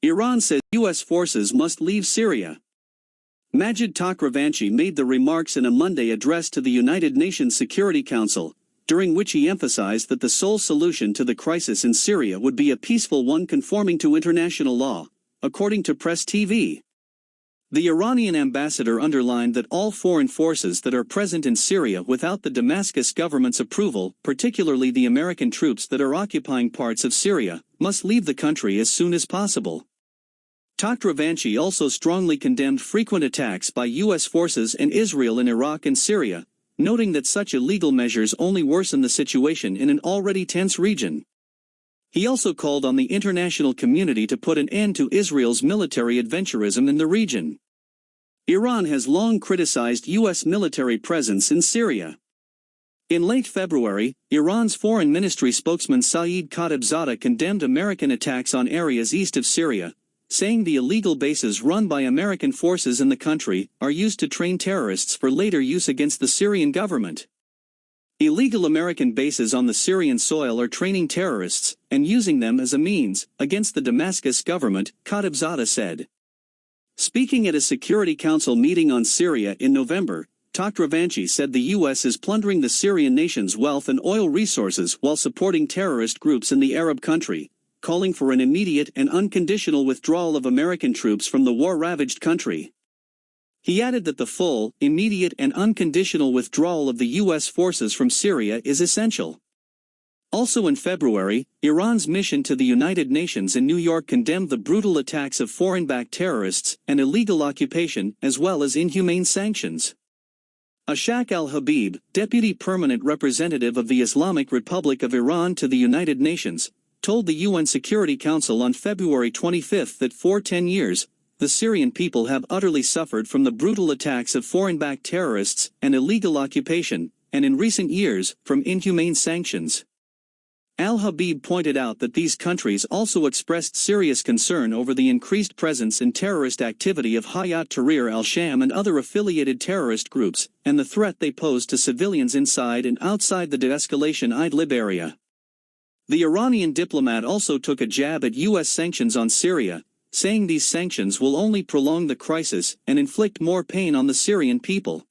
Iran says U.S. forces must leave Syria. Majid Takht-Ravanchi made the remarks in a Monday address to the United Nations Security Council, during which he emphasized that the sole solution to the crisis in Syria would be a peaceful one conforming to international law, according to Press TV. The Iranian ambassador underlined that all foreign forces that are present in Syria without the Damascus government's approval, particularly the American troops that are occupying parts of Syria, must leave the country as soon as possible. Takht-Ravanchi also strongly condemned frequent attacks by U.S. forces and Israel in Iraq and Syria, noting that such illegal measures only worsen the situation in an already tense region. He also called on the international community to put an end to Israel's military adventurism in the region. Iran has long criticized U.S. military presence in Syria. In late February, Iran's foreign ministry spokesman Saeed Khatibzadeh condemned American attacks on areas east of Syria, saying the illegal bases run by American forces in the country are used to train terrorists for later use against the Syrian government. Illegal American bases on the Syrian soil are training terrorists and using them as a means against the Damascus government, Khatibzadeh said. Speaking at a Security Council meeting on Syria in November, Takht-Ravanchi said the U.S. is plundering the Syrian nation's wealth and oil resources while supporting terrorist groups in the Arab country, calling for an immediate and unconditional withdrawal of American troops from the war-ravaged country. He added that the full, immediate and unconditional withdrawal of the U.S. forces from Syria is essential. Also in February, Iran's mission to the United Nations in New York condemned the brutal attacks of foreign-backed terrorists and illegal occupation as well as inhumane sanctions. Ashaq al-Habib, deputy permanent representative of the Islamic Republic of Iran to the United Nations, told the UN Security Council on February 25 that for 10 years, the Syrian people have utterly suffered from the brutal attacks of foreign-backed terrorists and illegal occupation, and in recent years, from inhumane sanctions. Al-Habib pointed out that these countries also expressed serious concern over the increased presence and terrorist activity of Hayat Tahrir al-Sham and other affiliated terrorist groups, and the threat they pose to civilians inside and outside the de-escalation Idlib area. The Iranian diplomat also took a jab at U.S. sanctions on Syria, saying these sanctions will only prolong the crisis and inflict more pain on the Syrian people.